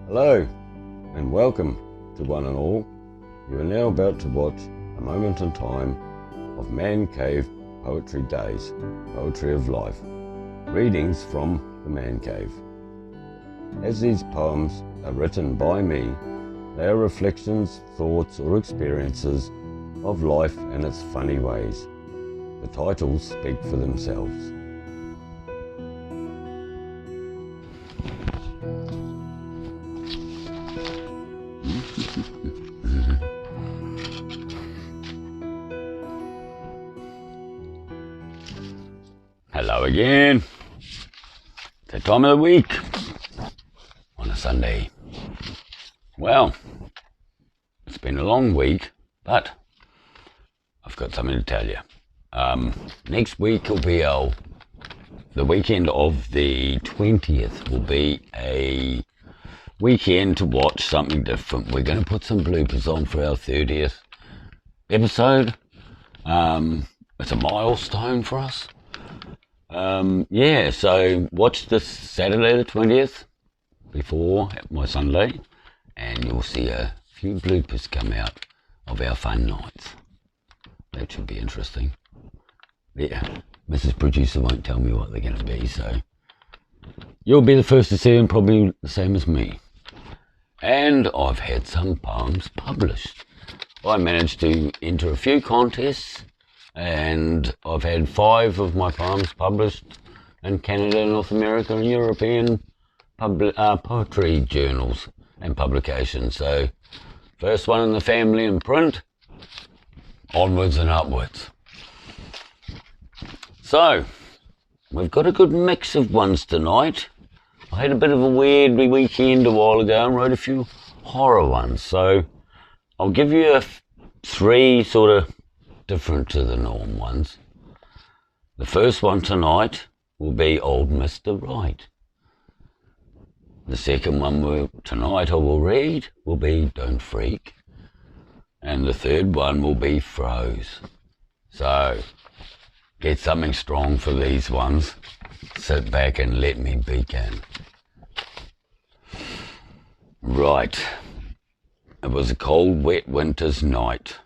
Hello and welcome to one and all. You are now about to watch a moment in time of Man Cave Poetry Days, Poetry of Life, readings from the Man Cave. As these poems are written by me, they are reflections, thoughts or experiences of life and its funny ways. The titles speak for themselves. Hello again. It's the time of the week on a Sunday. Well, it's been a long week, but I've got something to tell you. Next week will be the weekend of the 20th will be a weekend to watch something different. We're going to put some bloopers on for our 30th episode. It's a milestone for us. So watch this Saturday the 20th before my Sunday, and you'll see a few bloopers come out of our fun nights. That should be interesting. Yeah, Mrs. Producer won't tell me what they're going to be, so you'll be the first to see them, probably the same as me. And I've had some poems published. I managed to enter a few contests, and I've had 5 of my poems published in Canada, North America and European poetry journals and publications. So first one in the family in print, onwards and upwards. So we've got a good mix of ones tonight. I had a bit of a weird weekend a while ago and wrote a few horror ones. So I'll give you 3 sort of different to the norm ones. The first one tonight will be Old Mr. Right. The second one tonight I will read will be Don't Freak. And the third one will be Froze. So get something strong for these ones. Sit back and let me begin. Right. It was a cold, wet winter's night.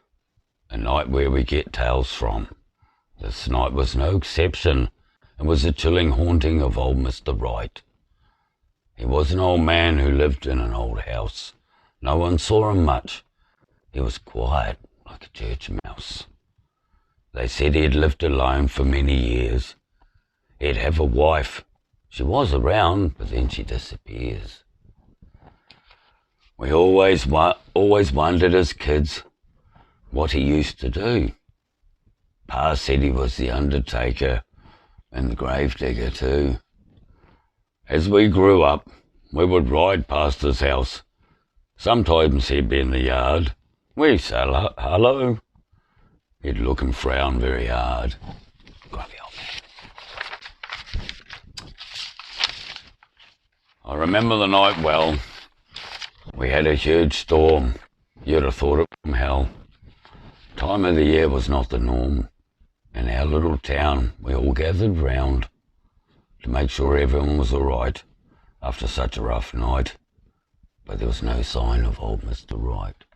A night where we get tales from. This night was no exception. It was a chilling haunting of old Mr. Right. He was an old man who lived in an old house. No one saw him much. He was quiet, like a church mouse. They said he had lived alone for many years. He'd have a wife. She was around, but then she disappears. We always wondered as kids what he used to do. Pa said he was the undertaker and the gravedigger too. As we grew up, we would ride past his house. Sometimes he'd be in the yard. We'd say hello. He'd look and frown very hard. Grumpy old man. I remember the night well. We had a huge storm. You'd have thought it from hell. Time of the year was not the norm. In our little town, we all gathered round to make sure everyone was all right after such a rough night. But there was no sign of old Mr. Right.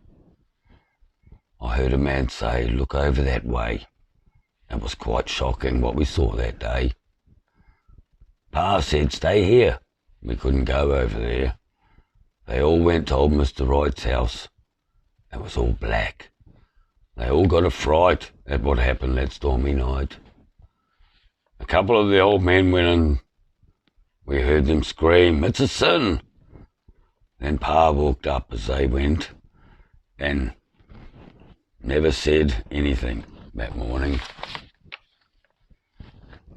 I heard a man say, "Look over that way." It was quite shocking what we saw that day. Pa said, "Stay here." We couldn't go over there. They all went to old Mr. Right's house. It was all black. They all got a fright at what happened that stormy night. A couple of the old men went in. We heard them scream, "It's a sin!" Then Pa walked up as they went and never said anything that morning.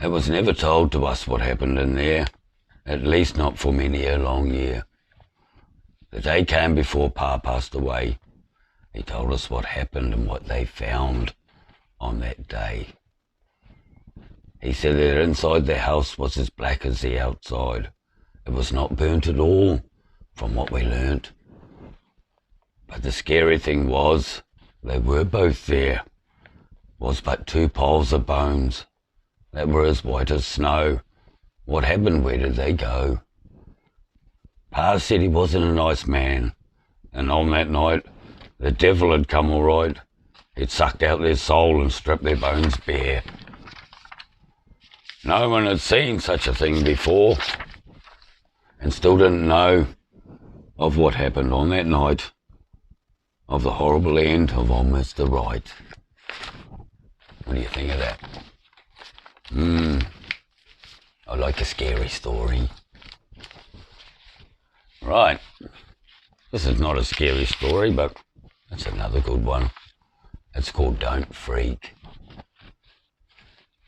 It was never told to us what happened in there, at least not for many a long year. The day came before Pa passed away. He told us what happened and what they found on that day. He said that inside the house was as black as the outside. It was not burnt at all, from what we learnt. But the scary thing was, they were both there. Was but 2 piles of bones that were as white as snow. What happened? Where did they go? Pa said he wasn't a nice man, and on that night, the devil had come all right. He'd sucked out their soul and stripped their bones bare. No one had seen such a thing before, and still didn't know of what happened on that night, of the horrible end of old Mr. Right. What do you think of that? I like a scary story. Right. This is not a scary story, but it's another good one. It's called Don't Freak.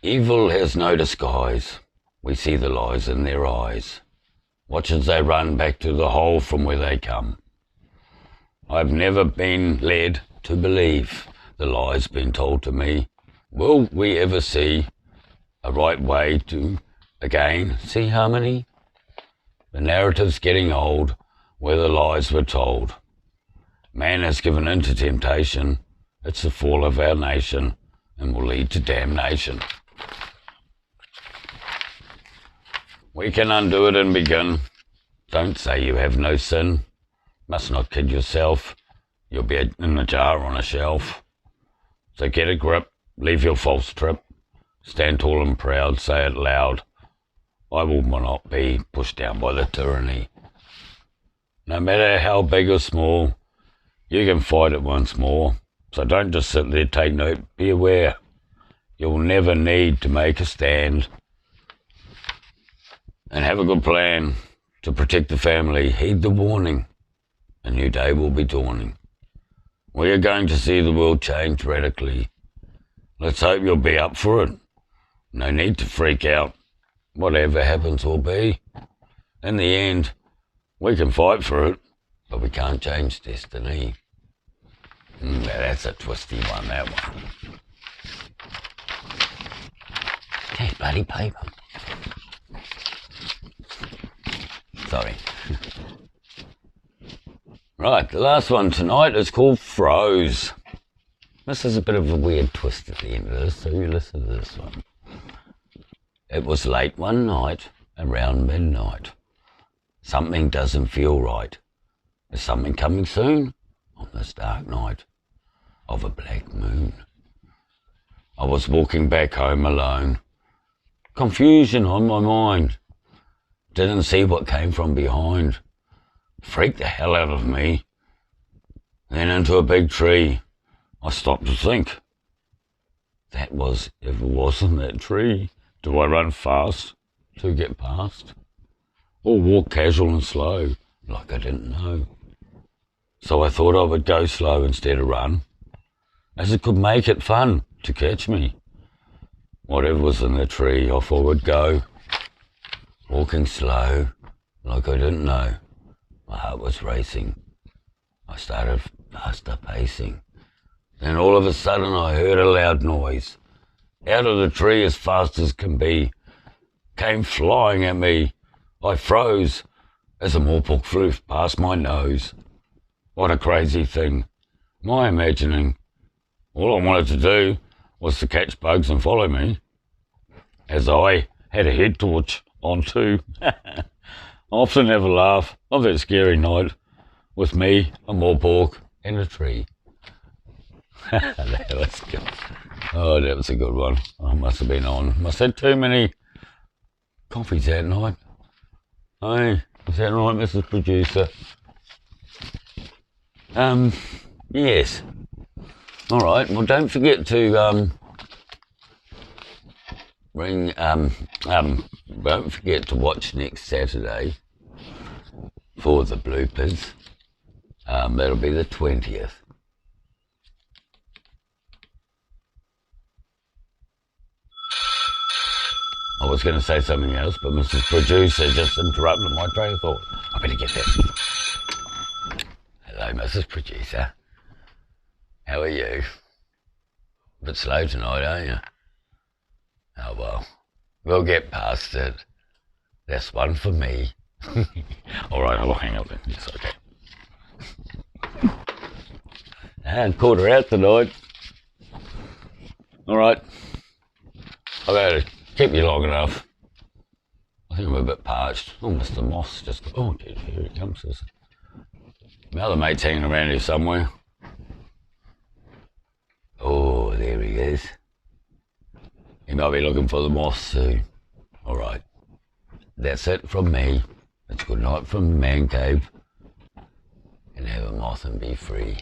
Evil has no disguise. We see the lies in their eyes. Watch as they run back to the hole from where they come. I've never been led to believe the lies been told to me. Will we ever see a right way to again see harmony? The narrative's getting old where the lies were told. Man has given in to temptation. It's the fall of our nation and will lead to damnation. We can undo it and begin. Don't say you have no sin. Must not kid yourself. You'll be in a jar on a shelf. So get a grip, leave your false trip. Stand tall and proud, say it loud. I will not be pushed down by the tyranny. No matter how big or small, you can fight it once more. So don't just sit there, take note, be aware. You'll never need to make a stand. And have a good plan to protect the family. Heed the warning. A new day will be dawning. We are going to see the world change radically. Let's hope you'll be up for it. No need to freak out. Whatever happens will be. In the end, we can fight for it, but we can't change destiny. That's a twisty one, that one. Hey, bloody paper. Sorry. Right, the last one tonight is called Froze. This is a bit of a weird twist at the end of this, so you listen to this one. It was late one night, around midnight. Something doesn't feel right. Is something coming soon? On this dark night of a black moon. I was walking back home alone. Confusion on my mind. Didn't see what came from behind. Freaked the hell out of me. Then into a big tree. I stopped to think. That was if it wasn't that tree. Do I run fast to get past? Or walk casual and slow, like I didn't know? So I thought I would go slow instead of run, as it could make it fun to catch me. Whatever was in the tree, off I would go, walking slow, like I didn't know. My heart was racing. I started faster pacing. Then all of a sudden I heard a loud noise. Out of the tree as fast as can be. Came flying at me. I froze as a moorpork flew past my nose. What a crazy thing. My imagining. All I wanted to do was to catch bugs and follow me. As I had a head torch on too. I often have a laugh of that scary night with me, a moorpork, and a tree. That was good. Oh, that was a good one. I must have been on. Must have had too many coffees that night. Hey, is that right, Mrs. Producer? Yes. All right. Well, don't forget to don't forget to watch next Saturday for the bloopers. That'll be the 20th. I was going to say something else, but Mrs. Producer just interrupted my train of thought. I better get that. Hello, Mrs. Producer. How are you? A bit slow tonight, aren't you? Oh, well. We'll get past it. That's one for me. All right, I'll hang up then. Yes, okay. And caught her out tonight. All right. I've had to keep you long enough. I think I'm a bit parched. Oh, Mr. Moss just... Oh, geez, here he comes. My other mate's hanging around here somewhere. Oh, there he is. He might be looking for the moss too. All right. That's it from me. It's good night from Man Cave. And have a moth and be free.